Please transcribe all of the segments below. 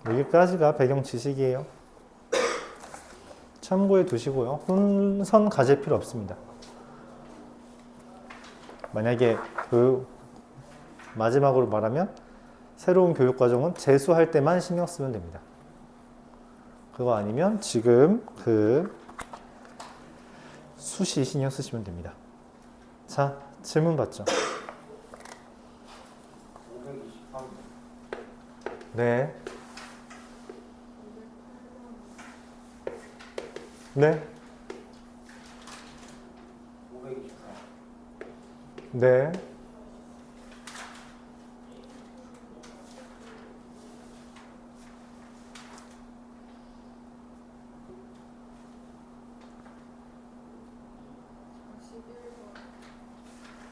여기까지가 배경 지식이에요. 참고해 두시고요. 혼선 가질 필요 없습니다. 만약에 마지막으로 말하면 새로운 교육과정은 재수할 때만 신경 쓰면 됩니다. 그거 아니면 지금 수시 신경 쓰시면 됩니다. 자, 질문 받죠? 523. 네. 네. 524. 네.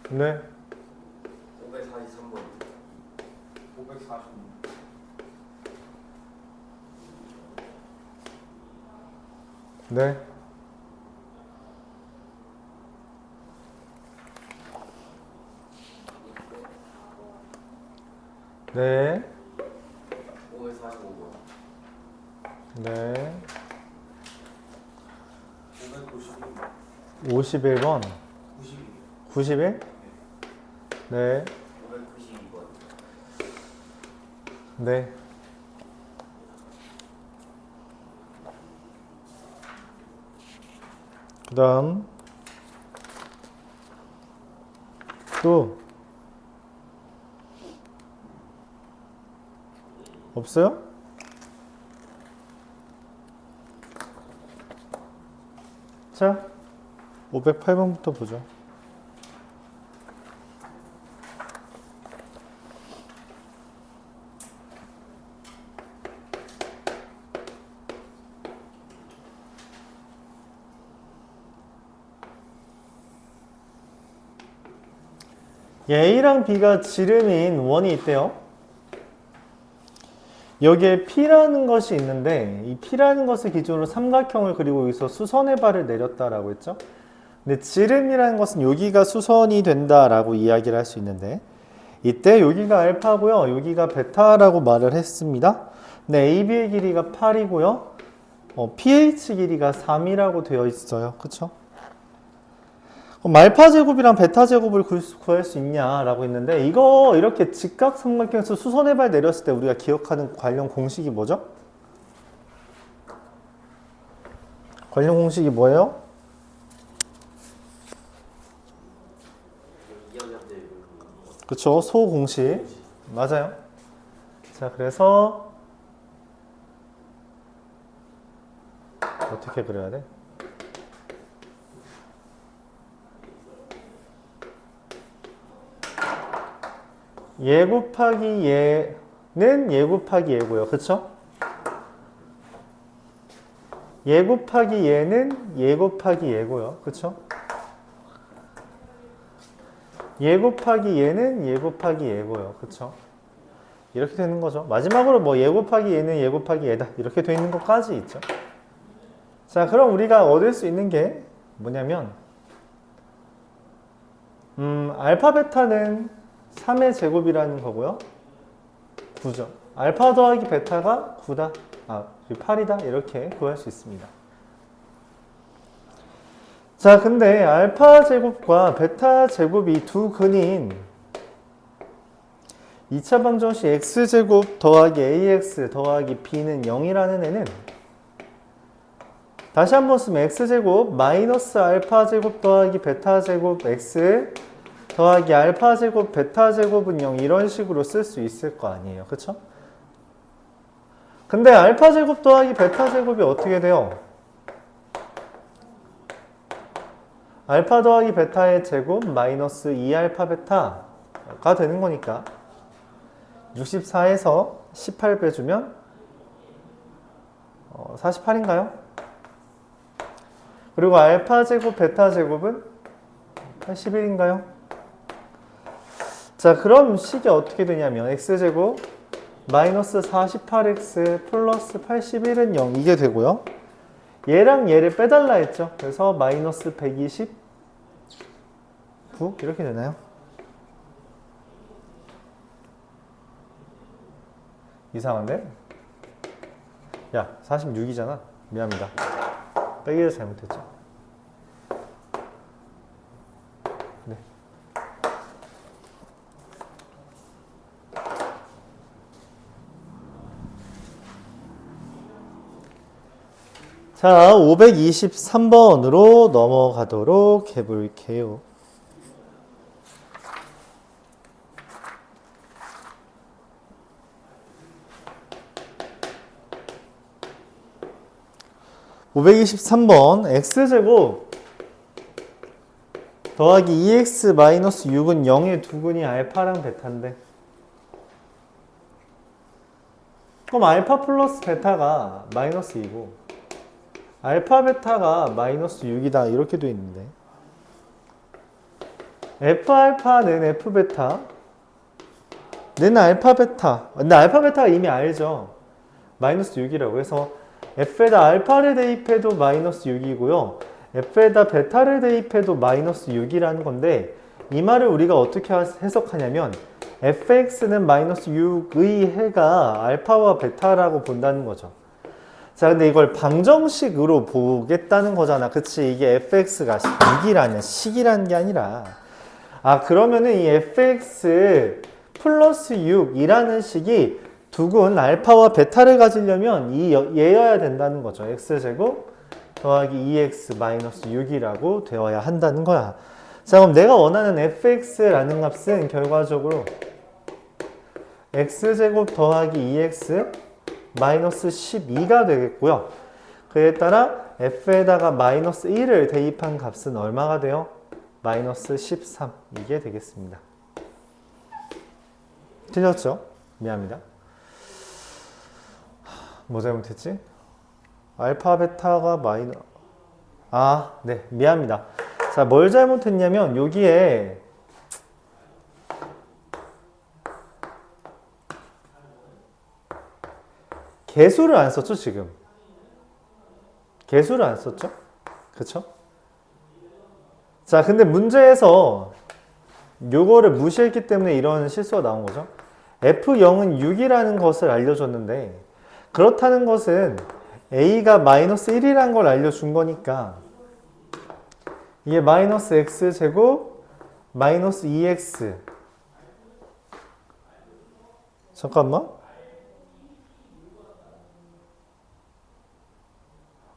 네. 543번. 546. 네. 네. 545번. 네. 591번. 51번. 92. 91? 네. 592번. 네. 그 다음 또 없어요? 자, 508번부터 보죠. A랑 B가 지름인 원이 있대요. 여기에 P라는 것이 있는데 이 P라는 것을 기준으로 삼각형을 그리고 여기서 수선의 발을 내렸다라고 했죠. 근데 지름이라는 것은 여기가 수선이 된다라고 이야기를 할 수 있는데 이때 여기가 알파고요. 여기가 베타라고 말을 했습니다. 근데 AB의 길이가 8이고요. PH 길이가 3이라고 되어 있어요. 그쵸? 그럼 알파 제곱이랑 베타 제곱을 구할 수 있냐라고 했는데 이거 이렇게 직각삼각형에서 수선의 발 내렸을 때 우리가 기억하는 관련 공식이 뭐죠? 관련 공식이 뭐예요? 그쵸? 소공식. 맞아요. 자, 그래서 어떻게 그려야 돼? 얘 곱하기 얘는 얘 곱하기 얘고요. 그쵸? 얘 곱하기 얘는 얘 곱하기 얘고요. 그쵸? 얘 곱하기 얘는 얘 곱하기 얘고요. 그쵸? 이렇게 되는 거죠. 마지막으로 뭐 얘 곱하기 얘는 얘 곱하기 얘다. 이렇게 돼 있는 것까지 있죠. 자, 그럼 우리가 얻을 수 있는 게 뭐냐면 알파 베타는 3의 제곱이라는 거고요. 9죠. 알파 더하기 베타가 9다. 8이다. 이렇게 구할 수 있습니다. 자, 근데 알파 제곱과 베타 제곱이 두 근인 2차 방정 시 x제곱 더하기 ax 더하기 b는 0이라는 애는 다시 한번 쓰면 x제곱 마이너스 알파 제곱 더하기 베타 제곱 x 더하기 알파 제곱 베타 제곱은 0 이런 식으로 쓸 수 있을 거 아니에요. 그쵸? 근데 알파 제곱 더하기 베타 제곱이 어떻게 돼요? 알파 더하기 베타의 제곱 마이너스 2알파 베타가 되는 거니까 64에서 18 빼주면 48인가요? 그리고 알파 제곱 베타 제곱은 81인가요? 자, 그럼 식이 어떻게 되냐면 x제곱 마이너스 48x 플러스 81은 0 이게 되고요. 얘랑 얘를 빼달라 했죠. 그래서 마이너스 129 이렇게 되나요? 이상한데? 야, 46이잖아. 미안합니다. 빼기를 잘못했죠. 네. 자, 523번으로 넘어가도록 해볼게요. (523번) x제곱 더하기 2x 마이너스 6은 0의 두근이 알파랑 베타인데, 그럼 알파 플러스 베타가 마이너스 2고 알파 베타가 마이너스 6이다 이렇게 돼 있는데, f 알파는 f 베타 는 알파 베타, 근데 알파 베타가 이미 알죠. 마이너스 6이라고 해서 f에다 알파를 대입해도 마이너스 6이고요. f에다 베타를 대입해도 마이너스 6이라는 건데, 이 말을 우리가 어떻게 해석하냐면 fx는 마이너스 6의 해가 알파와 베타라고 본다는 거죠. 자, 근데 이걸 방정식으로 보겠다는 거잖아. 그치? 이게 fx가 6이라는 식이라는 게 아니라, 그러면은 이 fx 플러스 6이라는 식이 두근 알파와 베타를 가지려면 얘여야 된다는 거죠. x제곱 더하기 2x 마이너스 6이라고 되어야 한다는 거야. 자, 그럼 내가 원하는 fx라는 값은 결과적으로 x제곱 더하기 2x 마이너스 12가 되겠고요. 그에 따라 f에다가 마이너스 1을 대입한 값은 얼마가 돼요? 마이너스 13 이게 되겠습니다. 틀렸죠? 미안합니다. 뭐 잘못했지? 알파 베타가 네, 미안합니다. 자, 뭘 잘못했냐면 여기에 개수를 안 썼죠, 지금. 개수를 안 썼죠? 그쵸? 자, 근데 문제에서 요거를 무시했기 때문에 이런 실수가 나온 거죠. F0은 6이라는 것을 알려줬는데, 그렇다는 것은 A가 마이너스 1이라는 걸 알려준 거니까, 이게 마이너스 X제곱 마이너스 2X. 잠깐만.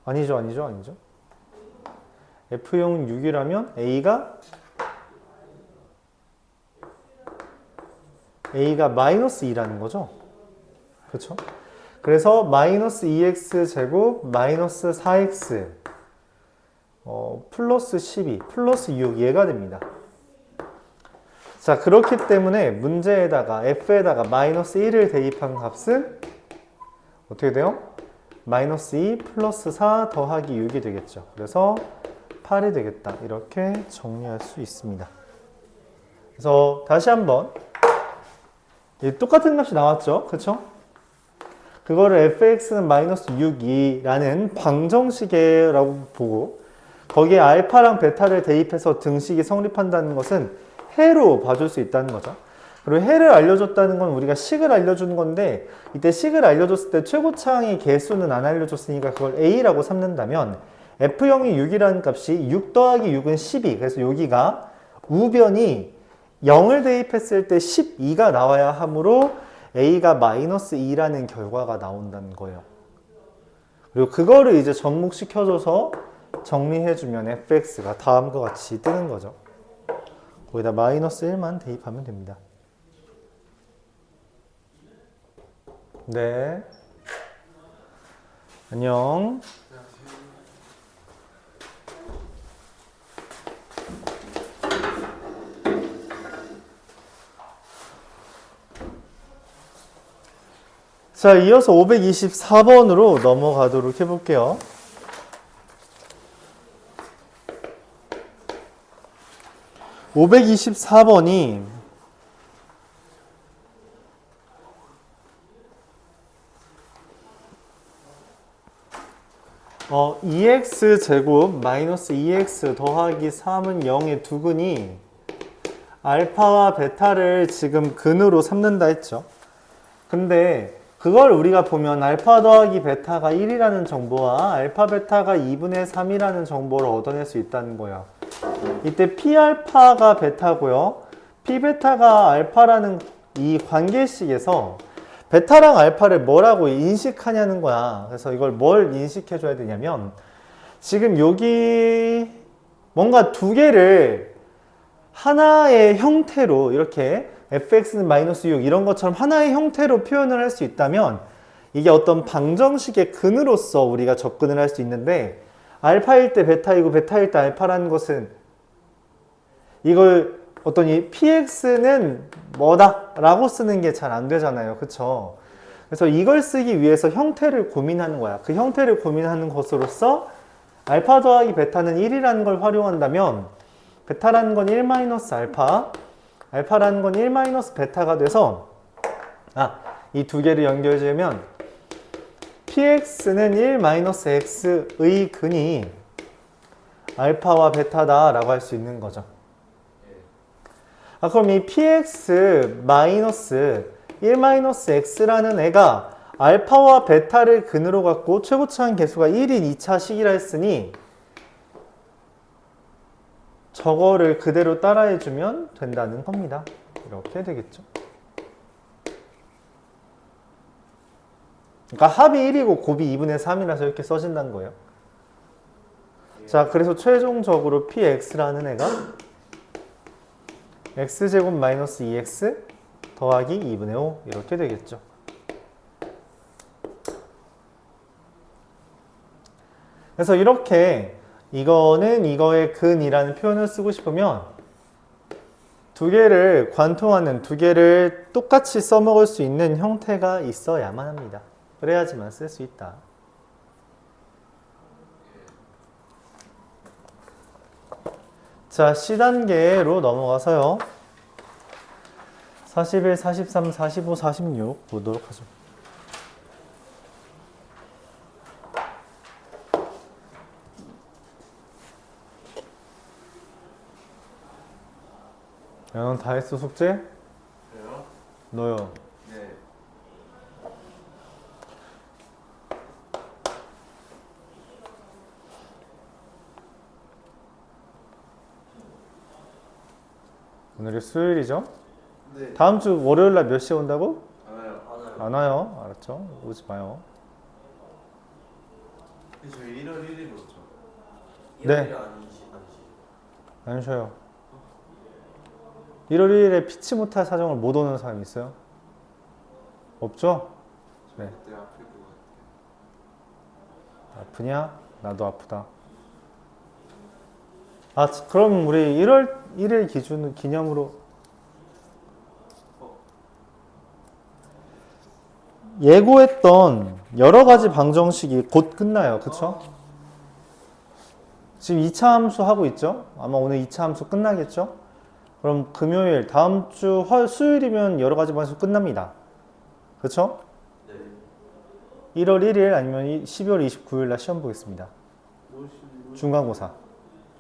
아니죠. F0은 6이라면 A가 마이너스 2라는 거죠. 그렇죠? 그래서 마이너스 2x 제곱 마이너스 4x 플러스 12 플러스 6 얘가 됩니다. 자, 그렇기 때문에 문제에다가 f에다가 마이너스 1을 대입한 값은 어떻게 돼요? 마이너스 2 플러스 4 더하기 6이 되겠죠. 그래서 8이 되겠다. 이렇게 정리할 수 있습니다. 그래서 다시 한번 똑같은 값이 나왔죠. 그쵸? 그거를 fx는 마이너스 6이라는 방정식이라고 보고, 거기에 알파랑 베타를 대입해서 등식이 성립한다는 것은 해로 봐줄 수 있다는 거죠. 그리고 해를 알려줬다는 건 우리가 식을 알려주는 건데, 이때 식을 알려줬을 때 최고차항의 개수는 안 알려줬으니까 그걸 a라고 삼는다면 f0이 6이라는 값이 6 더하기 6은 12. 그래서 여기가 우변이 0을 대입했을 때 12가 나와야 하므로 a가 마이너스 2라는 결과가 나온다는 거예요. 그리고 그거를 이제 접목시켜줘서 정리해주면 fx가 다음과 같이 뜨는 거죠. 거기다 마이너스 1만 대입하면 됩니다. 네. 안녕. 자, 이어서 524번으로 넘어가도록 해볼게요. (524번이) (2x) 마이너스 2x 더하기 3은 0의 두근이 알파와 베타를 지금 근으로 삼는다 했죠. 근데 그걸 우리가 보면 알파 더하기 베타가 1이라는 정보와 알파 베타가 2분의 3이라는 정보를 얻어낼 수 있다는 거야. 이때 P알파가 베타고요. P베타가 알파라는 이 관계식에서 베타랑 알파를 뭐라고 인식하냐는 거야. 그래서 이걸 뭘 인식해줘야 되냐면 지금 여기 뭔가 두 개를 하나의 형태로 이렇게 fx는 마이너스 6 이런 것처럼 하나의 형태로 표현을 할 수 있다면 이게 어떤 방정식의 근으로서 우리가 접근을 할 수 있는데 알파일 때 베타이고 베타일 때 알파라는 것은 이걸 어떤 이 px는 뭐다 라고 쓰는 게 잘 안 되잖아요. 그쵸? 그래서 이걸 쓰기 위해서 형태를 고민하는 거야. 그 형태를 고민하는 것으로서 알파 더하기 베타는 1이라는 걸 활용한다면 베타라는 건 1 마이너스 알파, 알파라는 건 1 마이너스 베타가 돼서 이 두 개를 연결지으면 px는 1 마이너스 x의 근이 알파와 베타다 라고 할 수 있는 거죠. 그럼 이 px 마이너스 1 마이너스 x라는 애가 알파와 베타를 근으로 갖고 최고차항 계수가 1인 2차 식이라 했으니 저거를 그대로 따라해주면 된다는 겁니다. 이렇게 되겠죠. 그러니까 합이 1이고 곱이 2분의 3이라서 이렇게 써진다는 거예요. 자, 그래서 최종적으로 px라는 애가 x제곱 마이너스 2x 더하기 2분의 5 이렇게 되겠죠. 그래서 이렇게 이거는 이거의 근이라는 표현을 쓰고 싶으면 두 개를 관통하는 두 개를 똑같이 써먹을 수 있는 형태가 있어야만 합니다. 그래야지만 쓸 수 있다. 자, C단계로 넘어가서요. 41, 43, 45, 46 보도록 하죠. 야, 넌 다 했어, 숙제? 그래요? 너요. 네. 오늘이 수요일이죠? 네. 다음 주 월요일 날 몇 시에 온다고? 알아요. 안 와요. 알았죠? 오지 마요. 저희 1월 1일 오죠. 네. 안 쉬어요. 1월 1일에 피치 못할 사정을 못 오는 사람이 있어요? 없죠? 네. 그때 아플 것 같아요. 아프냐? 나도 아프다. 그럼 우리 1월 1일 기준 기념으로 예고했던 여러 가지 방정식이 곧 끝나요. 그쵸? 지금 2차 함수 하고 있죠? 아마 오늘 2차 함수 끝나겠죠? 그럼 금요일, 다음 주 수요일이면 여러 가지 방식 끝납니다. 그쵸? 네. 1월 1일 아니면 12월 29일 날 시험 보겠습니다. 중간고사.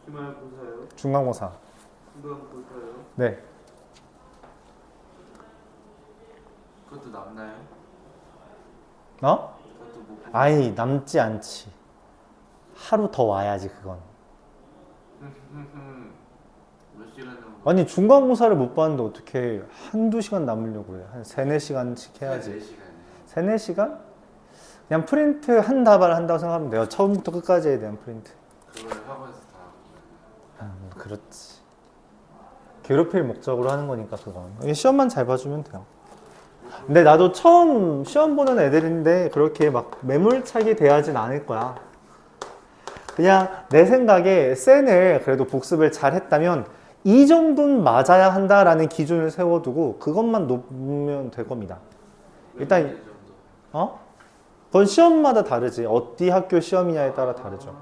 기말고사요? 중간고사. 중간고사요? 네. 그것도 남나요? 어? 그것도 못 보고. 아이, 남지 않지. 하루 더 와야지, 그건. 몇 시간 정도? 아니, 중간고사를 못 봤는데 어떻게 한두 시간 남으려고 해. 한 3, 4시간씩 해야지. 4시간이요. 3, 4시간? 그냥 프린트 한 답을 한다고 생각하면 돼요. 처음부터 끝까지에 대한 프린트. 그걸 학원에서 다 하고. 그렇지. 괴롭힐 목적으로 하는 거니까 그건. 이게 시험만 잘 봐주면 돼요. 근데 나도 처음 시험 보는 애들인데 그렇게 막 매몰차게 대하진 않을 거야. 그냥 내 생각에 센을 그래도 복습을 잘 했다면 이 정도는 맞아야 한다라는 기준을 세워두고 그것만 놓으면 될 겁니다. 일단 몇 정도? 어? 그건 시험마다 다르지. 어디 학교 시험이냐에 따라 다르죠.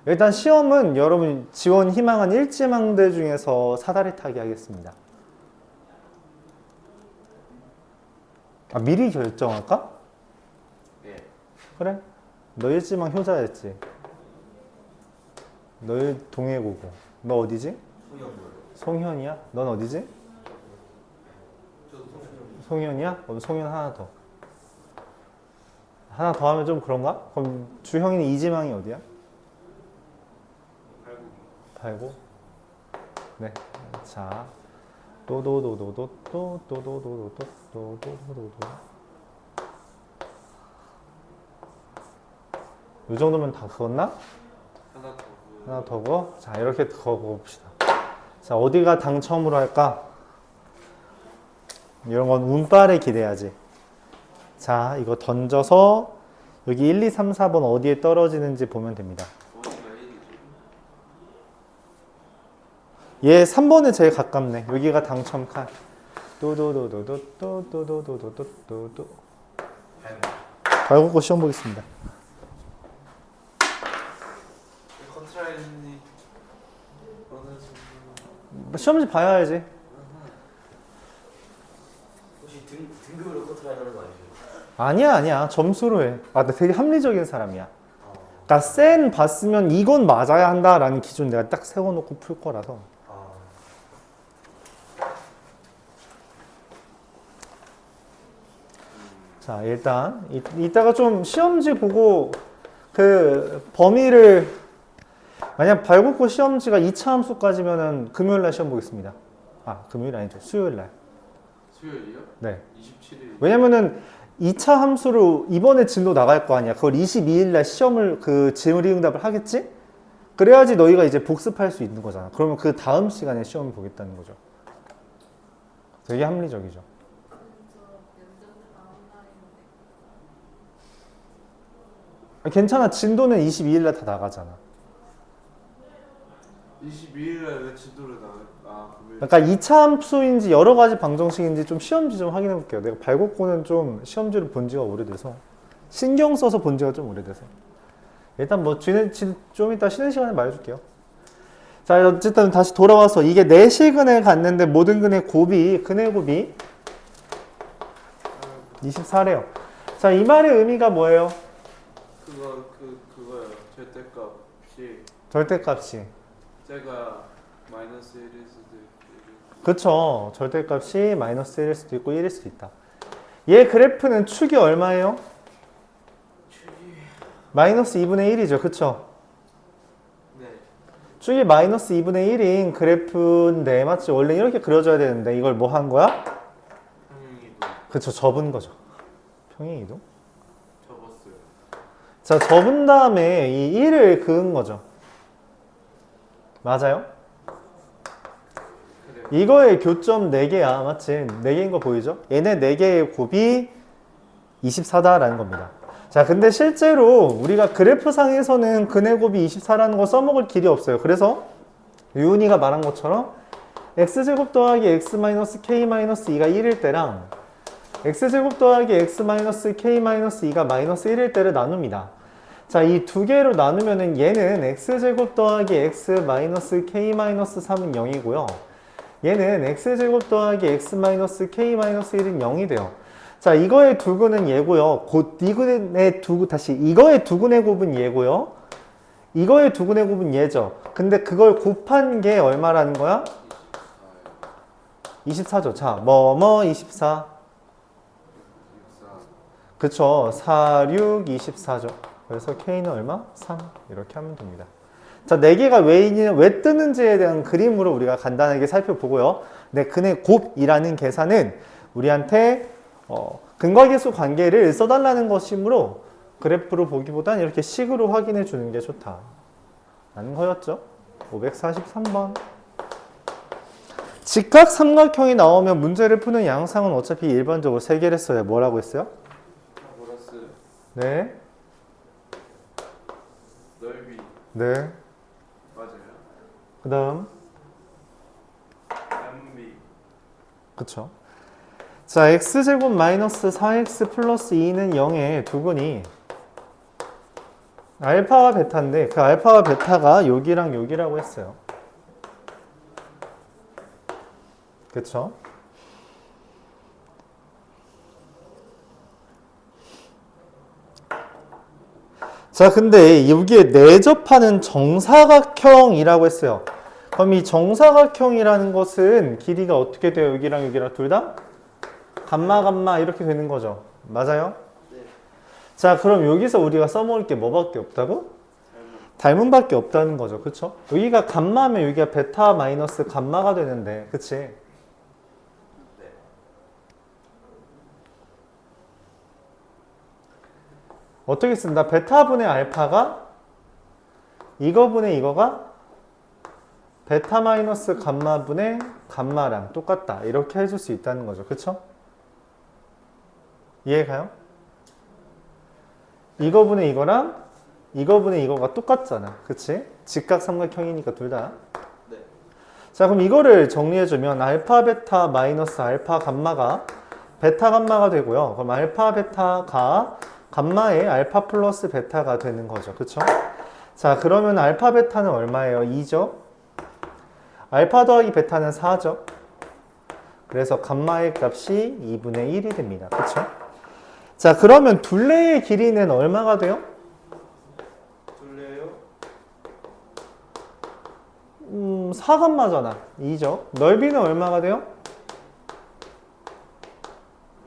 일단 시험은 여러분 지원 희망한 일지망대 중에서 사다리 타기 하겠습니다. 미리 결정할까? 네. 그래? 너 일지망 효자였지? 너 동해고고. 너 어디지? 송현이야? 넌 어디지? 저도 송현이야? 그럼 송현 하나 더. 하나 더 하면 좀 그런가? 그럼 주형인 이지망이 어디야? 8구. 네. 자, 이 정도면 다 그었나? 하나 더. 하나 더 그어? 자, 이렇게 더 그어봅시다. 자, 어디가 당첨으로 할까? 이런 건 운빨에 기대야지. 자, 이거 던져서 여기 1, 2, 3, 4번 어디에 떨어지는지 보면 됩니다. 어디가 1이지? 얘 3번에 제일 가깝네. 여기가 당첨 칸. 또또또또또또또또또또또 발굽고 시험 보겠습니다. 컨트라인이 어느 정도. 시험지 봐야 알지. 혹시 등급으로 컨트롤하는 거 아니에요? 아니야. 점수로 해. 아, 나 되게 합리적인 사람이야. 그러니까 센 봤으면 이건 맞아야 한다라는 기준 내가 딱 세워놓고 풀 거라서. 자, 일단 이따가 좀 시험지 보고 그 범위를 만약 발굽고 시험지가 2차 함수까지면은 금요일 날 시험 보겠습니다. 아, 금요일 아니죠. 수요일 날. 수요일이요? 네. 27일. 왜냐면은 2차 함수로 이번에 진도 나갈 거 아니야. 그걸 22일 날 시험을 그 질의응답을 하겠지? 그래야지 너희가 이제 복습할 수 있는 거잖아. 그러면 그 다음 시간에 시험을 보겠다는 거죠. 되게 합리적이죠. 괜찮아. 진도는 22일 날 다 나가잖아. 22일 날왜 진도를 나가? 아, 금요일. 그러니까 2차 함수인지 여러 가지 방정식인지 좀 시험지 좀 확인해 볼게요. 내가 발곡고는 좀 시험지를 본 지가 오래돼서 신경 써서 본 지가 좀 오래돼서 일단 뭐 좀 이따 쉬는 시간에 말해줄게요. 자, 어쨌든 다시 돌아와서 이게 내실근에 갔는데 모든 근의 곱이 근의 곱이 24래요. 자, 이 말의 의미가 뭐예요? 그거요. 절대값이 절대값이. 제가 마이너스 1일 수도 있고. 그쵸. 절대값이 마이너스 1일 수도 있고 1일 수도 있다. 얘 그래프는 축이 얼마예요? 마이너스 2분의 1이죠. 그쵸? 네. 축이 마이너스 2분의 1인 그래프인데 맞지? 원래 이렇게 그려줘야 되는데 이걸 뭐 한 거야? 평행이도 그쵸. 접은 거죠. 평행이동? 접었어요. 자, 접은 다음에 이 1을 그은 거죠. 맞아요? 그래요. 이거의 교점 4개야. 맞지? 4개인 거 보이죠? 얘네 4개의 곱이 24다라는 겁니다. 자, 근데 실제로 우리가 그래프상에서는 근의 곱이 24라는 거 써먹을 길이 없어요. 그래서 유은이가 말한 것처럼 x제곱 더하기 x-k-2가 1일 때랑 x제곱 더하기 x-k-2가 마이너스 1일 때를 나눕니다. 자, 이 두 개로 나누면은 얘는 x제곱 더하기 x-k-3은 0이고요. 얘는 x제곱 더하기 x-k-1은 0이 돼요. 자, 이거의 두근은 얘고요. 곧 이거의 이거의 두근의 곱은 얘고요. 이거의 두근의 곱은 얘죠. 근데 그걸 곱한 게 얼마라는 거야? 24죠. 자, 24. 24. 그쵸. 4, 6, 24죠. 그래서 K는 얼마? 3. 이렇게 하면 됩니다. 자, 4개가 왜 뜨는지에 대한 그림으로 우리가 간단하게 살펴보고요. 네, 근의 곱이라는 계산은 우리한테 근과계수 관계를 써달라는 것이므로 그래프로 보기보단 이렇게 식으로 확인해 주는 게 좋다 라는 거였죠. 543번. 직각 삼각형이 나오면 문제를 푸는 양상은 어차피 일반적으로 3개를 했어요. 뭐라고 했어요? 플러스 네. 넓이. 네. 맞아요. 그 다음. 남비. 그쵸. 자, x제곱 마이너스 4x 플러스 2는 0의 두근이 알파와 베타인데 그 알파와 베타가 여기랑 여기라고 했어요. 그쵸? 자, 근데 여기에 내접하는 정사각형이라고 했어요. 그럼 이 정사각형이라는 것은 길이가 어떻게 돼요? 여기랑 여기랑 둘 다? 감마 이렇게 되는 거죠. 맞아요? 네. 자, 그럼 여기서 우리가 써먹을 게 뭐밖에 없다고? 닮음밖에 없다는 거죠. 그쵸? 여기가 감마면 여기가 베타 마이너스 감마가 되는데, 그치? 네. 어떻게 쓴다? 베타분의 알파가 이거분의 이거가 베타 마이너스 감마분의 감마랑 똑같다. 이렇게 해줄 수 있다는 거죠. 그쵸? 이해가요? 이거분의 이거랑 이거분의 이거가 똑같잖아. 그치? 직각삼각형이니까 둘 다. 네. 자, 그럼 이거를 정리해주면 알파 베타 마이너스 알파 감마가 베타 감마가 되고요. 그럼 알파 베타가 감마의 알파 플러스 베타가 되는 거죠. 그쵸? 자, 그러면 알파 베타는 얼마예요? 2죠? 알파 더하기 베타는 4죠? 그래서 감마의 값이 2분의 1이 됩니다. 그쵸? 자, 그러면 둘레의 길이는 얼마가 돼요? 둘레요? 4감마잖아. 2죠? 넓이는 얼마가 돼요?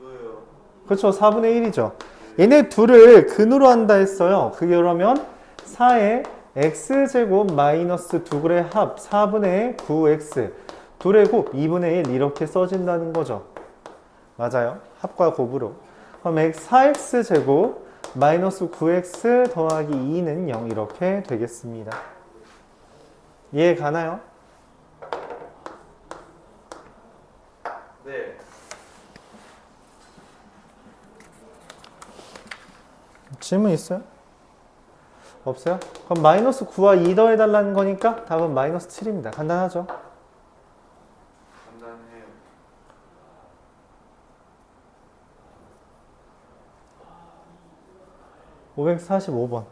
뭐예요? 그렇죠. 4분의 1이죠. 얘네 둘을 근으로 한다 했어요. 그게 그러면 4의 x제곱 마이너스 2의 합 4분의 9x 둘의 곱 2분의 1 이렇게 써진다는 거죠. 맞아요. 합과 곱으로. 그럼 4x제곱 마이너스 9x 더하기 2는 0 이렇게 되겠습니다. 이해 가나요? 네. 질문 있어요? 없어요? 그럼 마이너스 9와 2 더해달라는 거니까 답은 마이너스 7입니다. 간단하죠? 간단해요. (545번)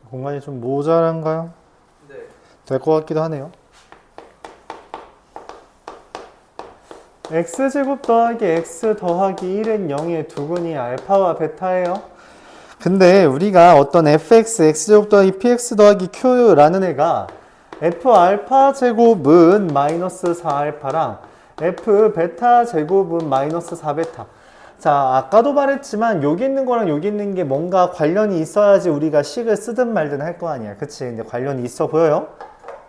공간이 좀 모자란가요? 네. 될 것 같기도 하네요. x제곱 더하기 x 더하기 1은 0의 두근이 알파와 베타예요. 근데 우리가 어떤 fx, x제곱 더하기 px 더하기 q라는 애가 f 알파 제곱은 마이너스 4알파랑 f 베타 제곱은 마이너스 4베타. 자, 아까도 말했지만 여기 있는 거랑 여기 있는 게 뭔가 관련이 있어야지 우리가 식을 쓰든 말든 할 거 아니야. 그치? 근데 관련이 있어 보여요?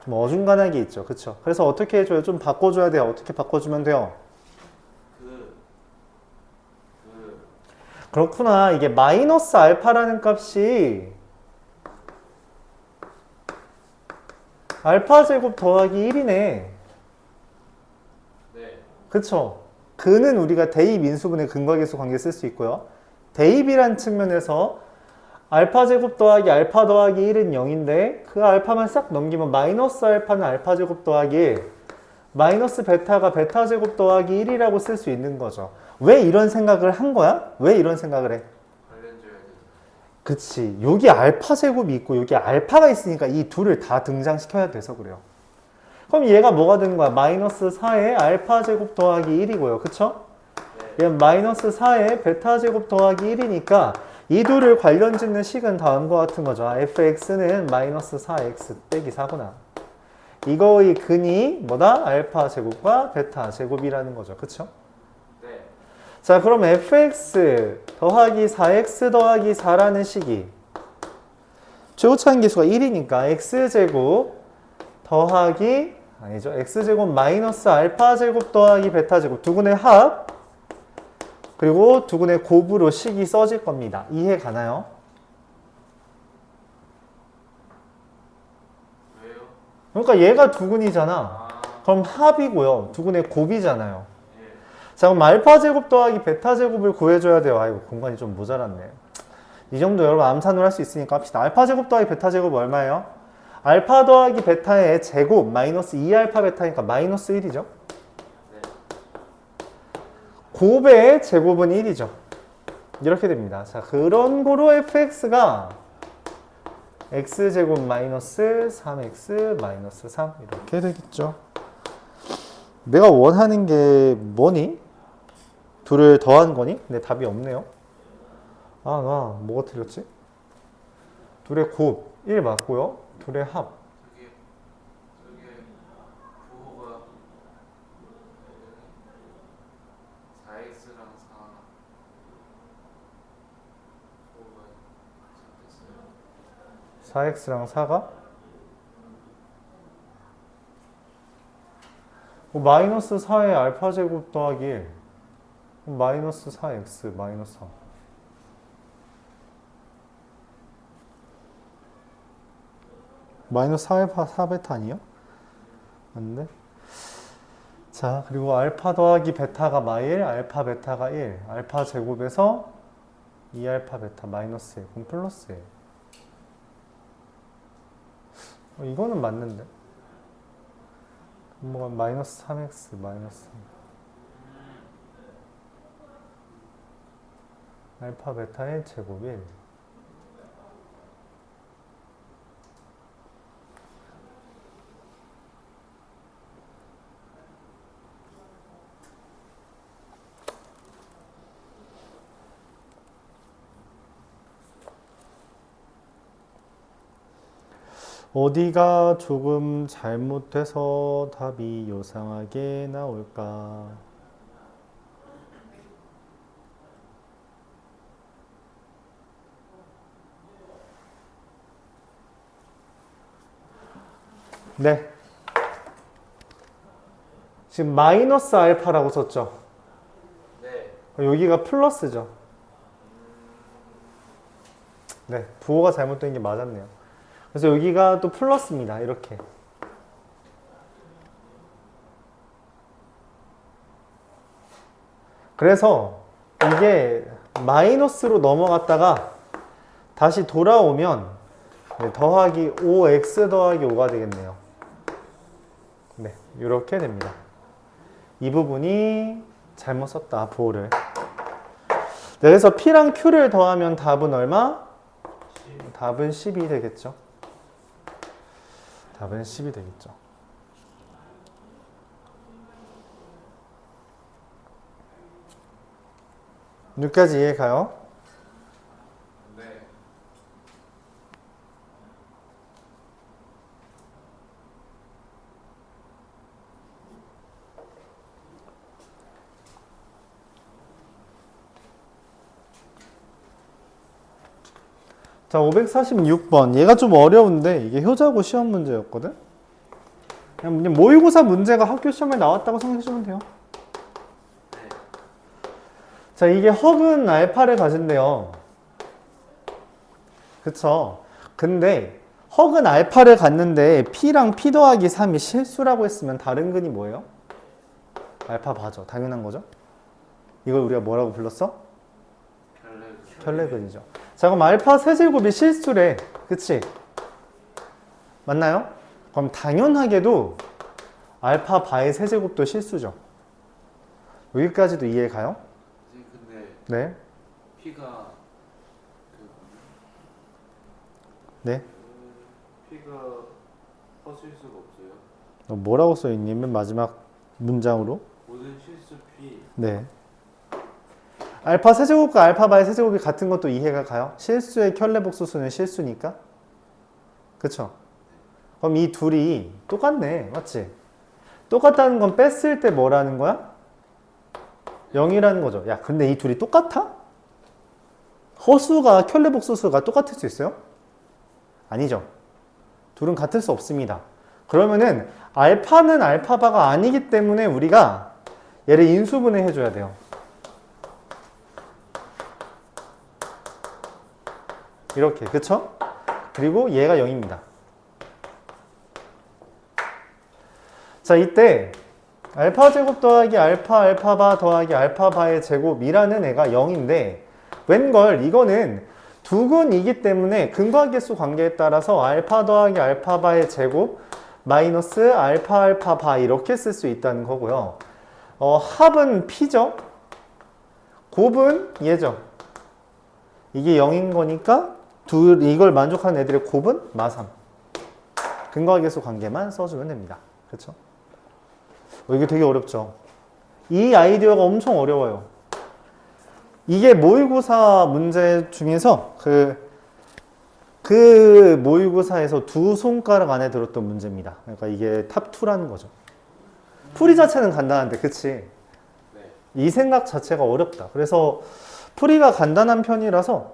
좀 어중간하게 있죠. 그쵸? 그래서 어떻게 해줘요? 좀 바꿔줘야 돼요. 어떻게 바꿔주면 돼요? 그렇구나. 이게 마이너스 알파라는 값이 알파 제곱 더하기 1이네. 네. 그쵸? 그는 우리가 대입 인수분해 근거계수 관계 쓸 수 있고요. 대입이란 측면에서 알파 제곱 더하기 알파 더하기 1은 0인데 그 알파만 싹 넘기면 마이너스 알파는 알파 제곱 더하기 1, 마이너스 베타가 베타 제곱 더하기 1이라고 쓸 수 있는 거죠. 왜 이런 생각을 한 거야? 왜 이런 생각을 해? 관련 줘야 돼. 그치. 여기 알파 제곱이 있고 여기 알파가 있으니까 이 둘을 다 등장시켜야 돼서 그래요. 그럼 얘가 뭐가 되는 거야? 마이너스 4의 알파 제곱 더하기 1이고요. 그쵸? 얘는 마이너스 4의 베타 제곱 더하기 1이니까 이 둘을 관련 짓는 식은 다음과 같은 거죠. fx는 마이너스 4x 빼기 4구나. 이거의 근이 뭐다? 알파 제곱과 베타 제곱이라는 거죠. 그쵸? 네. 자, 그럼 fx 더하기 4x 더하기 4라는 식이 최고차는 계수가 1이니까 x제곱 더하기 아니죠. x제곱 마이너스 알파 제곱 더하기 베타 제곱 두근의 합 그리고 두근의 곱으로 식이 써질 겁니다. 이해 가나요? 왜요? 그러니까 얘가 두근이잖아. 아, 그럼 합이고요. 두근의 곱이잖아요. 예. 자, 그럼 알파 제곱 더하기 베타 제곱을 구해줘야 돼요. 아이고, 공간이 좀 모자랐네. 이 정도 여러분 암산을 할 수 있으니까 합시다. 알파 제곱 더하기 베타 제곱 얼마예요? 알파 더하기 베타의 제곱 마이너스 2알파 베타니까 마이너스 1이죠. 네. 곱의 제곱은 1이죠. 이렇게 됩니다. 자, 그런 거로 fx가 x제곱 마이너스 3x 마이너스 3 이렇게 되겠죠. 내가 원하는 게 뭐니? 둘을 더한 거니? 근데 답이 없네요. 아, 나 뭐가 틀렸지? 둘의 곱 1 맞고요. 둘의 합 저기 4x랑 4가 마이너스 4의 알파 제곱 더하기 1 마이너스 4x 마이너스 4 마이너스 4알파 4베타 아니에요? 맞는데? 자 그리고 알파 더하기 베타가 마일 알파 베타가 1 알파 제곱에서 2알파 베타 마이너스 1 그럼 플러스 1 이거는 맞는데 뭐가 마이너스 3x 마이너스 3 알파 베타 1 제곱 1 어디가 조금 잘못돼서 답이 요상하게 나올까? 네. 지금 마이너스 알파라고 썼죠? 네. 여기가 플러스죠? 네. 부호가 잘못된 게 맞았네요. 그래서 여기가 또 플러스입니다. 이렇게. 그래서 이게 마이너스로 넘어갔다가 다시 돌아오면 네, 더하기 5x 더하기 5가 되겠네요. 네, 이렇게 됩니다. 이 부분이 잘못 썼다, 부호를. 네, 그래서 P랑 Q를 더하면 답은 얼마? 답은 10이 되겠죠. 답은 10이 되겠죠. 여기까지 이해 가요? 네. 자, 546번. 얘가 좀 어려운데 이게 효자고 시험 문제였거든? 그냥 모의고사 문제가 학교 시험에 나왔다고 생각해주면 돼요. 자, 이게 허근 알파를 가진대요. 그쵸? 근데 허근 알파를 갖는데 P랑 P 더하기 3이 실수라고 했으면 다른 근이 뭐예요? 알파 바죠. 당연한 거죠? 이걸 우리가 뭐라고 불렀어? 결례근이죠. 자, 그럼 알파 세제곱이 실수래. 그치? 맞나요? 그럼 당연하게도 알파 바의 세제곱도 실수죠. 여기까지도 이해 가요? 선생님 네. 근데 P가 네. P가 허실 수가 없어요. 뭐라고 써있니? 맨 마지막 문장으로? 모든 실수 P. 네. 알파 세제곱과 알파 바의 세제곱이 같은 것도 이해가 가요? 실수의 켤레복소수는 실수니까? 그쵸? 그럼 이 둘이 똑같네. 맞지? 똑같다는 건 뺐을 때 뭐라는 거야? 0이라는 거죠. 야, 근데 이 둘이 똑같아? 허수가 켤레복소수가 똑같을 수 있어요? 아니죠. 둘은 같을 수 없습니다. 그러면은 알파는 알파바가 아니기 때문에 우리가 얘를 인수분해 해줘야 돼요. 이렇게, 그쵸? 그리고 얘가 0입니다. 자, 이때 알파 제곱 더하기 알파 알파바 더하기 알파바의 제곱이라는 애가 0인데 웬걸 이거는 두근이기 때문에 근과계수 관계에 따라서 알파 더하기 알파바의 제곱 마이너스 알파 알파바 이렇게 쓸 수 있다는 거고요. 합은 P죠? 곱은 얘죠. 이게 0인 거니까 이걸 만족하는 애들의 곱은 마3. 근과계수 관계만 써주면 됩니다. 그렇죠? 이게 되게 어렵죠? 이 아이디어가 엄청 어려워요. 이게 모의고사 문제 중에서 그 모의고사에서 두 손가락 안에 들었던 문제입니다. 그러니까 이게 탑2라는 거죠. 풀이 자체는 간단한데, 그치? 네. 이 생각 자체가 어렵다. 그래서 풀이가 간단한 편이라서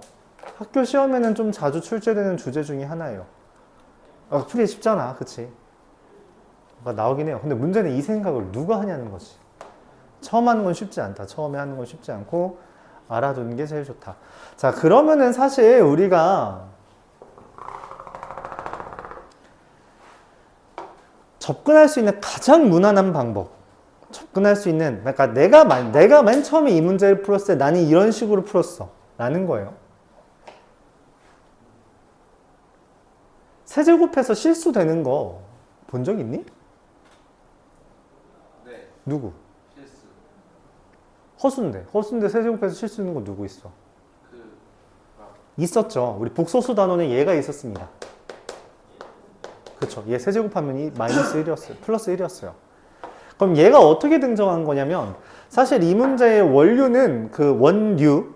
학교 시험에는 좀 자주 출제되는 주제 중에 하나예요. 풀이 쉽잖아, 그치? 나오긴 해요. 근데 문제는 이 생각을 누가 하냐는 거지. 처음 하는 건 쉽지 않다. 처음에 하는 건 쉽지 않고 알아두는 게 제일 좋다. 자, 그러면은 사실 우리가 접근할 수 있는 가장 무난한 방법, 접근할 수 있는, 그러니까 내가 맨 처음에 이 문제를 풀었을 때 나는 이런 식으로 풀었어 라는 거예요. 세제곱해서 실수되는 거 본 적 있니? 네. 누구? 실수. 허수인데 세제곱해서 실수되는 거 누구 있어? 아, 있었죠. 우리 복소수 단원에 얘가 있었습니다. 그쵸. 얘 세제곱하면 이 마이너스 1이었어요. 플러스 1이었어요. 그럼 얘가 어떻게 등장한 거냐면, 사실 이 문제의 원류는, 그 원류는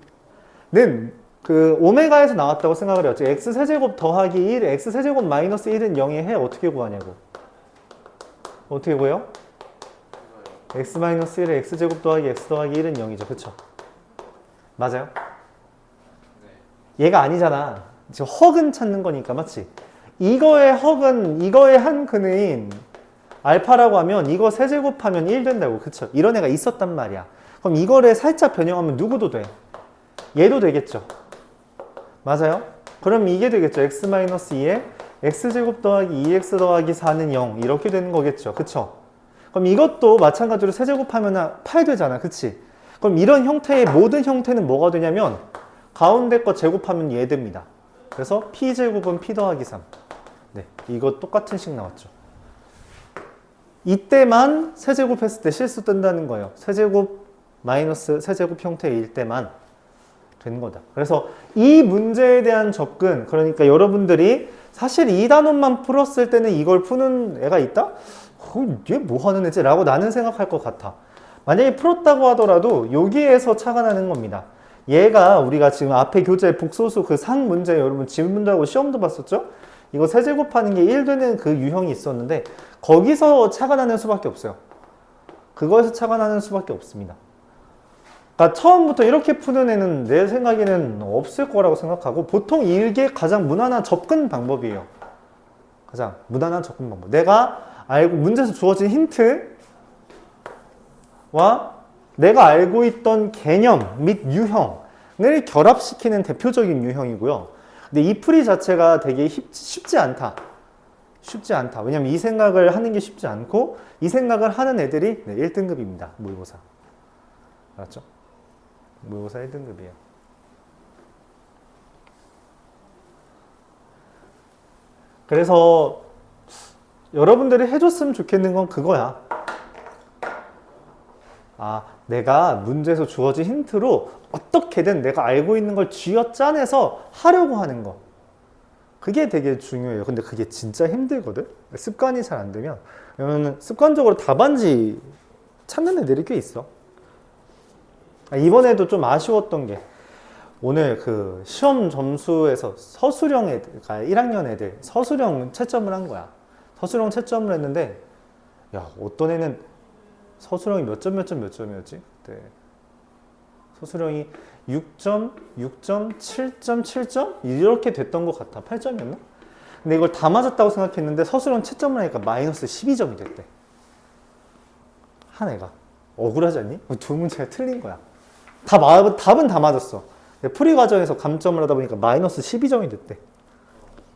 그 오메가에서 나왔다고 생각을 해요. 즉 x세제곱 더하기 1, x세제곱 마이너스 1은 0의 해 어떻게 구하냐고. 어떻게 구해요? 이거요. x 마이너스 1에 x제곱 더하기 x 더하기 1은 0이죠. 그쵸? 맞아요? 네. 얘가 아니잖아. 지금 허근 찾는 거니까, 맞지? 이거의 허근, 이거의 한 근인 알파라고 하면 이거 세제곱하면 1 된다고. 그쵸? 이런 애가 있었단 말이야. 그럼 이거를 살짝 변형하면 누구도 돼? 얘도 되겠죠? 맞아요? 그럼 이게 되겠죠? x-2에 x제곱 더하기 2x 더하기 4는 0 이렇게 되는 거겠죠? 그쵸? 그럼 이것도 마찬가지로 세제곱하면 8 되잖아. 그치? 그럼 이런 형태의 모든 형태는 뭐가 되냐면 가운데 거 제곱하면 얘 됩니다. 그래서 p제곱은 p 더하기 3. 네, 이거 똑같은 식 나왔죠. 이때만 세제곱 했을 때 실수 뜬다는 거예요. 세제곱 마이너스 세제곱 형태일 때만 된 거다. 그래서 이 문제에 대한 접근, 그러니까 여러분들이 사실 이 단원만 풀었을 때는 이걸 푸는 애가 있다? 얘 뭐 하는 애지? 라고 나는 생각할 것 같아. 만약에 풀었다고 하더라도 여기에서 차가 나는 겁니다. 얘가 우리가 지금 앞에 교재 복소수 그 상 문제 여러분 지문도 하고 시험도 봤었죠? 이거 세제곱하는 게 1 되는 그 유형이 있었는데 거기서 차가 나는 수밖에 없어요. 그거에서 차가 나는 수밖에 없습니다. 그러니까 처음부터 이렇게 푸는 애는 내 생각에는 없을 거라고 생각하고 보통 이게 가장 무난한 접근 방법이에요. 가장 무난한 접근 방법. 내가 알고 문제에서 주어진 힌트와 내가 알고 있던 개념 및 유형을 결합시키는 대표적인 유형이고요. 근데 이 풀이 자체가 되게 쉽지 않다. 쉽지 않다. 왜냐면 이 생각을 하는 게 쉽지 않고 이 생각을 하는 애들이 1등급입니다. 모의고사. 알았죠? 모의고사 1등급이에요. 그래서 여러분들이 해줬으면 좋겠는 건 그거야. 내가 문제에서 주어진 힌트로 어떻게든 내가 알고 있는 걸 쥐어짜내서 하려고 하는 거. 그게 되게 중요해요. 근데 그게 진짜 힘들거든? 습관이 잘 안 되면. 왜냐면 습관적으로 답안지 찾는 애들이 꽤 있어. 이번에도 좀 아쉬웠던 게 오늘 그 시험 점수에서 서술형 애들, 그러니까 1학년 애들 서술형 채점을 한 거야. 서술형 채점을 했는데 야, 어떤 애는 서술형이 몇 점이었지? 네. 서술형이 6점, 6점, 7점, 7점? 이렇게 됐던 것 같아. 8점이었나? 근데 이걸 다 맞았다고 생각했는데 서술형 채점을 하니까 마이너스 12점이 됐대. 한 애가. 억울하지 않니? 두 문제가 틀린 거야. 답은 다 맞았어. 풀이 과정에서 감점을 하다 보니까 마이너스 12점이 됐대.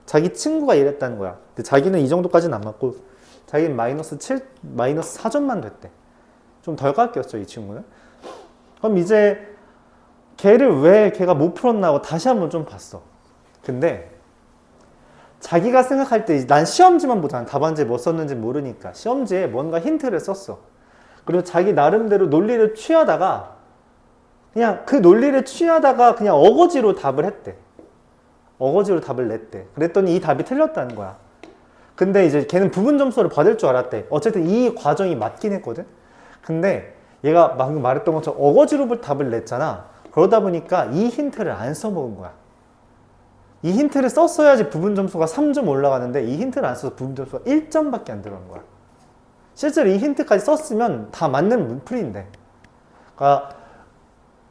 자기 친구가 이랬다는 거야. 근데 자기는 이 정도까지는 안 맞고 자기는 마이너스 4점만 됐대. 좀 덜 깎였죠, 이 친구는. 그럼 이제 걔를 왜 걔가 못 풀었나 하고 다시 한번 좀 봤어. 근데 자기가 생각할 때 난 시험지만 보잖아. 답안지에 뭐 썼는지 모르니까. 시험지에 뭔가 힌트를 썼어. 그리고 자기 나름대로 논리를 취하다가 그냥 그 논리를 취하다가 그냥 어거지로 답을 했대. 어거지로 답을 냈대. 그랬더니 이 답이 틀렸다는 거야. 근데 이제 걔는 부분 점수를 받을 줄 알았대. 어쨌든 이 과정이 맞긴 했거든. 근데 얘가 방금 말했던 것처럼 어거지로 답을 냈잖아. 그러다 보니까 이 힌트를 안 써먹은 거야. 이 힌트를 썼어야지 부분 점수가 3점 올라가는데 이 힌트를 안 써서 부분 점수가 1점밖에 안 들어간 거야. 실제로 이 힌트까지 썼으면 다 맞는 문풀인데. 그러니까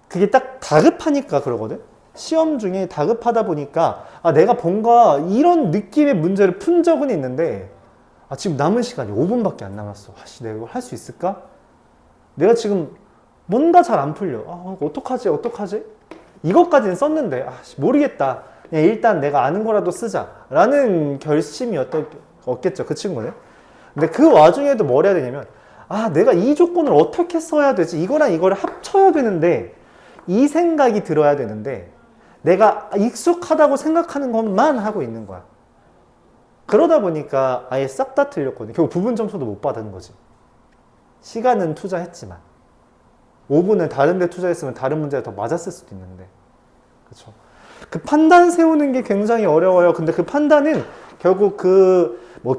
그게 딱 다급하니까 그러거든. 시험 중에 다급하다 보니까 내가 뭔가 이런 느낌의 문제를 푼 적은 있는데 지금 남은 시간이 5분밖에 안 남았어. 내가 이걸 할 수 있을까? 내가 지금 뭔가 잘 안 풀려. 어떡하지? 이것까지는 썼는데 모르겠다. 그냥 일단 내가 아는 거라도 쓰자 라는 결심이 없겠죠, 그 친구는. 근데 그 와중에도 뭘 해야 되냐면 내가 이 조건을 어떻게 써야 되지? 이거랑 이거를 합쳐야 되는데 이 생각이 들어야 되는데 내가 익숙하다고 생각하는 것만 하고 있는 거야. 그러다 보니까 아예 싹 다 틀렸거든. 결국 부분 점수도 못 받은 거지. 시간은 투자했지만 5분을 다른 데 투자했으면 다른 문제가 더 맞았을 수도 있는데. 그렇죠? 그 판단 세우는 게 굉장히 어려워요. 근데 그 판단은 결국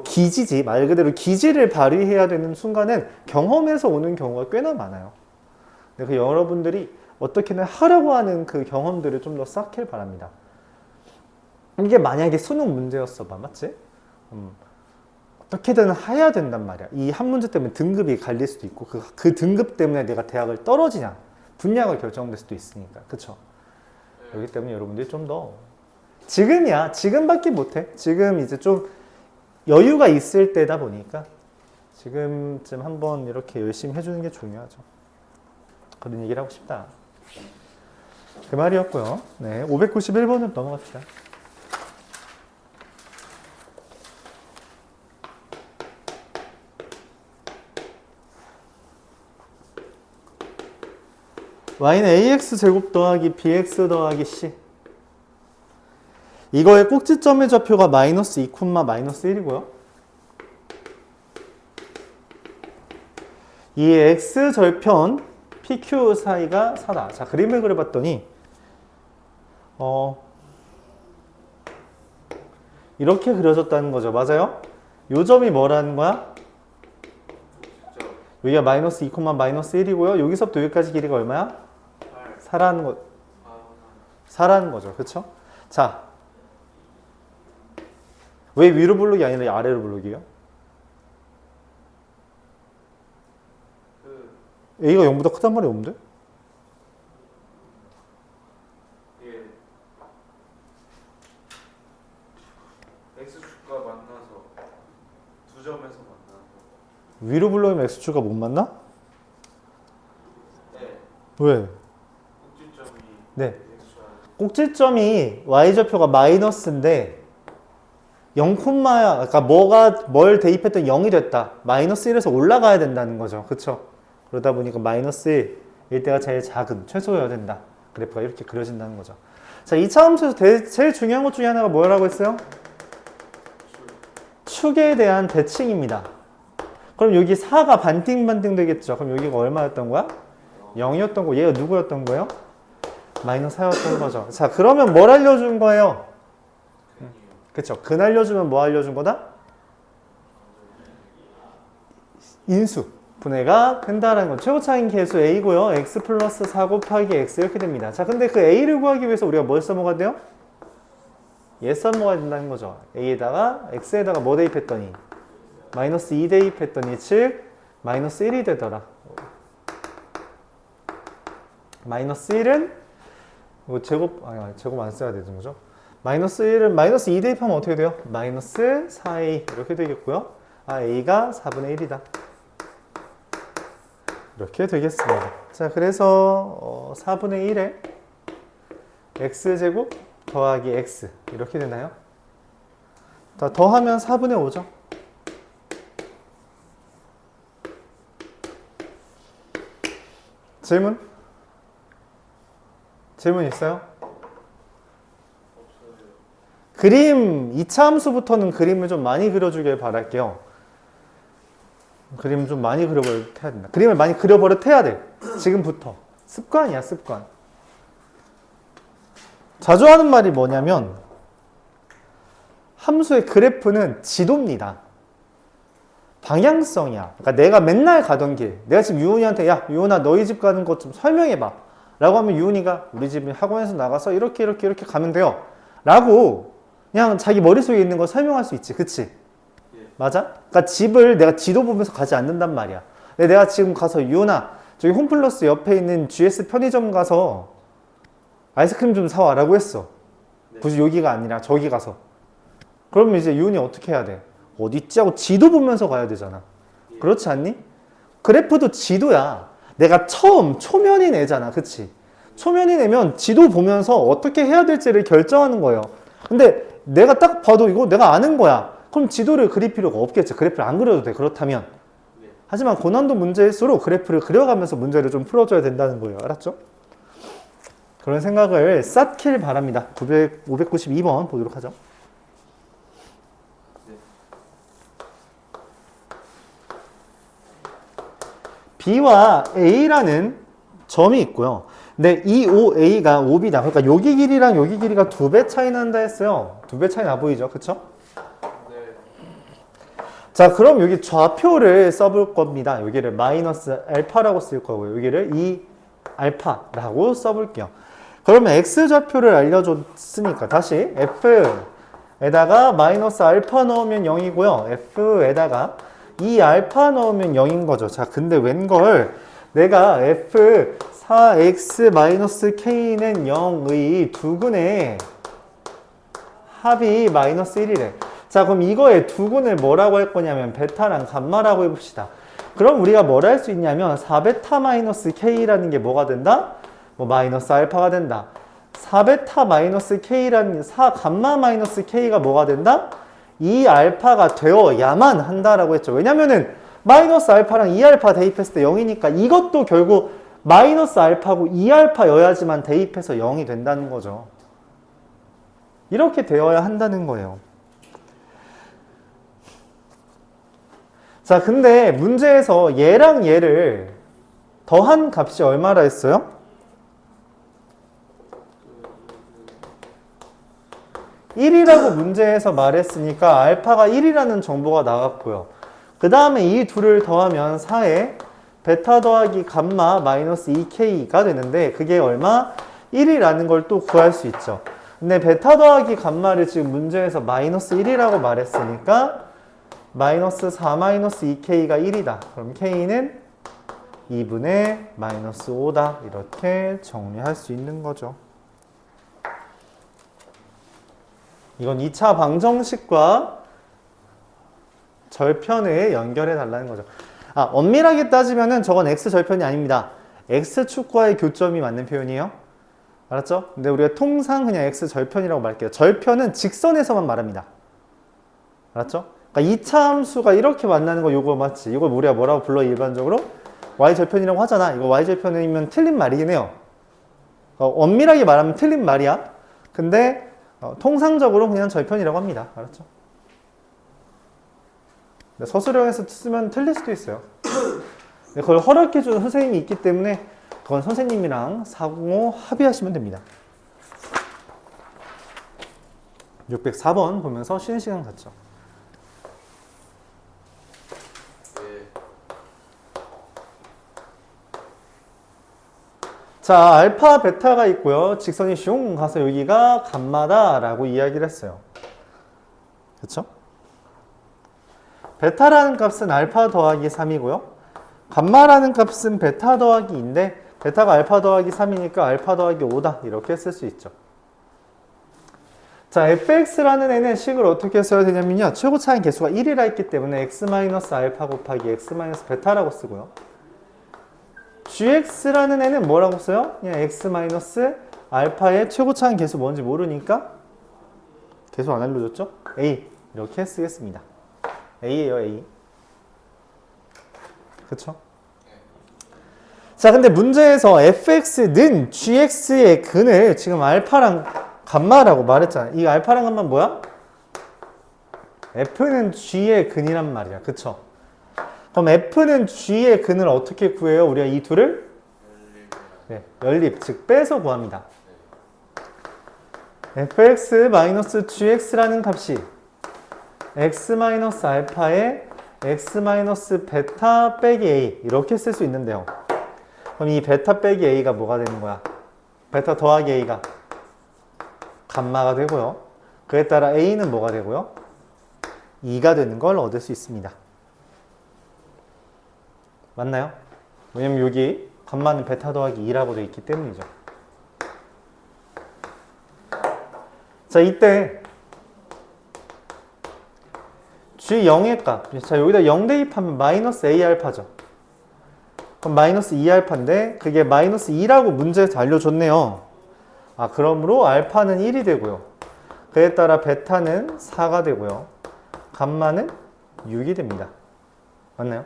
기지지, 말 그대로 기지를 발휘해야 되는 순간은 경험에서 오는 경우가 꽤나 많아요. 근데 여러분들이 어떻게든 하려고 하는 그 경험들을 좀 더 쌓길 바랍니다. 이게 만약에 수능 문제였어 봐, 맞지? 어떻게든 해야 된단 말이야. 이 한 문제 때문에 등급이 갈릴 수도 있고 그 등급 때문에 내가 대학을 떨어지냐 분야가 결정될 수도 있으니까. 그쵸? 그렇기 때문에 여러분들이 좀 더 지금밖에 못해. 지금 이제 좀 여유가 있을 때다 보니까 지금쯤 한번 이렇게 열심히 해주는 게 중요하죠. 그런 얘기를 하고 싶다. 그 말이었고요. 네, 591번으로 넘어갑시다. y는 ax 제곱 더하기 bx 더하기 c. 이거의 꼭지점의 좌표가 마이너스 2, 마이너스 1이고요. 이 x 절편 pq 사이가 4다. 자, 그림을 그려봤더니 이렇게 그려졌다는 거죠. 맞아요? 요 점이 뭐라는 거야? 여기가 마이너스 2, 마이너스 1이고요. 여기서부터 여기까지 길이가 얼마야? 4라는 거죠. 그쵸? 자, 왜 위로 블록이 아니라 아래로 블록이에요? A가 0보다 크단 말이 없는데? X축과 만나서 두 점에서 만나서 위로 블록이면 X축가 못 만나? 네. 왜? 꼭지점이 네. X축 꼭지점이 Y좌표가 마이너스인데 0, 그러니까 뭘 대입했던 0이 됐다. 마이너스 1에서 올라가야 된다는 거죠. 그쵸? 그러다 보니까 마이너스 1일 때가 제일 작은, 최소여야 된다. 그래프가 이렇게 그려진다는 거죠. 자, 2차 함수에서 제일 중요한 것 중에 하나가 뭐라고 했어요? 축에 대한 대칭입니다. 그럼 여기 4가 반띵 되겠죠. 그럼 여기가 얼마였던 거야? 0이었던 거. 얘가 누구였던 거예요? 마이너스 4였던 거죠. 자, 그러면 뭘 알려준 거예요? 그쵸. 근 알려주면 뭐 알려준 거다? 인수. 분해가 된다라는 건 최고차인 계수 a고요. x 플러스 4 곱하기 x 이렇게 됩니다. 자, 근데 그 a를 구하기 위해서 우리가 뭘 써먹어야 돼요? 얘 써먹어야 된다는 거죠. a에다가 x에다가 뭐 대입했더니 마이너스 2 대입했더니 즉 마이너스 1이 되더라. 마이너스 1은 제곱 안 써야 되는 거죠. 마이너스 1은 마이너스 2 대입하면 어떻게 돼요? 마이너스 4a 이렇게 되겠고요. a가 4분의 1이다. 이렇게 되겠습니다. 자, 그래서 4분의 1에 x제곱 더하기 x 이렇게 되나요? 자, 더하면 4분의 5죠. 질문? 질문 있어요? 그림 2차 함수부터는 그림을 좀 많이 그려주길 바랄게요. 그림 좀 많이 그려버려야 된다. 그림을 많이 그려버려야 돼. 지금부터. 습관이야, 습관. 자주 하는 말이 뭐냐면 함수의 그래프는 지도입니다. 방향성이야. 그러니까 내가 맨날 가던 길. 내가 지금 유은이한테 야, 유은아 너희 집 가는 것 좀 설명해봐. 라고 하면 유은이가 우리 집 학원에서 나가서 이렇게 가면 돼요. 라고 그냥 자기 머릿속에 있는 거 설명할 수 있지. 그치? 맞아? 그러니까 집을 내가 지도 보면서 가지 않는단 말이야. 근데 내가 지금 가서 유은아 저기 홈플러스 옆에 있는 GS 편의점 가서 아이스크림 좀 사와 라고 했어. 네. 굳이 여기가 아니라 저기 가서. 그러면 이제 윤이 어떻게 해야 돼? 어디 있지 하고 지도 보면서 가야 되잖아. 예. 그렇지 않니? 그래프도 지도야. 내가 처음 초면이 내잖아. 그치? 초면이 내면 지도 보면서 어떻게 해야 될지를 결정하는 거예요. 근데 내가 딱 봐도 이거 내가 아는 거야. 그럼 지도를 그릴 필요가 없겠지. 그래프를 안 그려도 돼. 그렇다면. 네. 하지만 고난도 문제일수록 그래프를 그려가면서 문제를 좀 풀어줘야 된다는 거예요. 알았죠? 그런 생각을 쌓길 바랍니다. 592번 보도록 하죠. B와 A라는 점이 있고요. 근데 이 OA가 OB다. 그러니까 여기 길이랑 여기 길이가 2배 차이 난다 했어요. 2배 차이 나 보이죠? 그쵸? 네. 자, 그럼 여기 좌표를 써볼 겁니다. 여기를 마이너스 알파라고 쓸 거고요. 여기를 2 알파라고 써볼게요. 그러면 X좌표를 알려줬으니까 다시 F에다가 마이너스 알파 넣으면 0이고요. F에다가 2 알파 넣으면 0인 거죠. 자, 근데 웬걸 내가 F 4x 마이너스 k는 0의 두근의 합이 마이너스 1이래. 자, 그럼 이거의 두근을 뭐라고 할 거냐면 베타랑 감마라고 해봅시다. 그럼 우리가 뭘 할 수 있냐면 4베타 마이너스 k라는 게 뭐가 된다? 뭐 마이너스 알파가 된다. 4베타 마이너스 k라는 4 감마 마이너스 k가 뭐가 된다? 2 알파가 되어야만 한다라고 했죠. 왜냐면은 마이너스 알파랑 2 알파 대입했을 때 0이니까 이것도 결국 마이너스 알파고 2 알파여야지만 대입해서 0이 된다는 거죠. 이렇게 되어야 한다는 거예요. 자, 근데 문제에서 얘랑 얘를 더한 값이 얼마라 했어요? 1이라고 문제에서 말했으니까 알파가 1이라는 정보가 나왔고요. 그 다음에 이 둘을 더하면 4에 베타 더하기 감마 마이너스 2k가 되는데 그게 얼마? 1이라는 걸 또 구할 수 있죠. 근데 베타 더하기 감마를 지금 문제에서 마이너스 1이라고 말했으니까 마이너스 4 마이너스 2k가 1이다. 그럼 k는 2분의 마이너스 5다. 이렇게 정리할 수 있는 거죠. 이건 2차 방정식과 절편을 연결해 달라는 거죠. 아, 엄밀하게 따지면은 저건 x절편이 아닙니다. x축과의 교점이 맞는 표현이에요. 알았죠? 근데 우리가 통상 그냥 x절편이라고 말할게요. 절편은 직선에서만 말합니다. 알았죠? 그러니까 2차 함수가 이렇게 만나는 거 요거 맞지? 이걸 우리가 뭐라고 불러 일반적으로? y절편이라고 하잖아. 이거 y절편이면 틀린 말이긴 해요. 엄밀하게 말하면 틀린 말이야. 근데 통상적으로 그냥 절편이라고 합니다. 알았죠? 서술형에서 쓰면 틀릴 수도 있어요. 그걸 허락해주는 선생님이 있기 때문에 그건 선생님이랑 상호 합의하시면 됩니다. 604번 보면서 쉬는 시간 갖죠. 자, 알파, 베타가 있고요. 직선이 슝 가서 여기가 감마다라고 이야기를 했어요. 그렇죠? 베타라는 값은 알파 더하기 3이고요. 감마라는 값은 베타 더하기 2인데 베타가 알파 더하기 3이니까 알파 더하기 5다. 이렇게 쓸 수 있죠. 자, fx라는 애는 식을 어떻게 써야 되냐면요. 최고차인 개수가 1이라 했기 때문에 x-알파 곱하기 x-베타라고 쓰고요. gx라는 애는 뭐라고 써요? 그냥 x-알파의 최고차인 개수 뭔지 모르니까 개수 안 알려줬죠? a 이렇게 쓰겠습니다. a예요, a. 그쵸? 자, 근데 문제에서 fx는 gx의 근을 지금 알파랑 감마라고 말했잖아. 이 알파랑 감마 뭐야? f는 g의 근이란 말이야. 그쵸? 그럼 f는 g의 근을 어떻게 구해요? 우리가 이 둘을? 네, 연립, 즉 빼서 구합니다. fx-gx라는 값이 x-알파에 x-베타 빼기 a 이렇게 쓸 수 있는데요. 그럼 이 베타 빼기 a가 뭐가 되는 거야? 베타 더하기 a가 감마가 되고요. 그에 따라 a는 뭐가 되고요? 2가 되는 걸 얻을 수 있습니다. 맞나요? 왜냐면 여기 감마는 베타 더하기 2라고 되어 있기 때문이죠. 자, 이때 G0의 값. 자, 여기다 0 대입하면 마이너스 A알파죠. 그럼 마이너스 2알파인데 그게 마이너스 2라고 문제에서 알려줬네요. 아, 그러므로 알파는 1이 되고요. 그에 따라 베타는 4가 되고요. 감마는 6이 됩니다. 맞나요?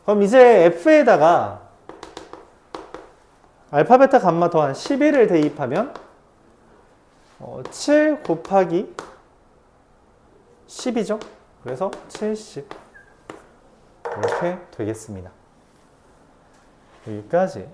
그럼 이제 F에다가 알파, 베타, 감마 더한 11을 대입하면 7 곱하기 10이죠. 그래서 70 이렇게 되겠습니다. 여기까지.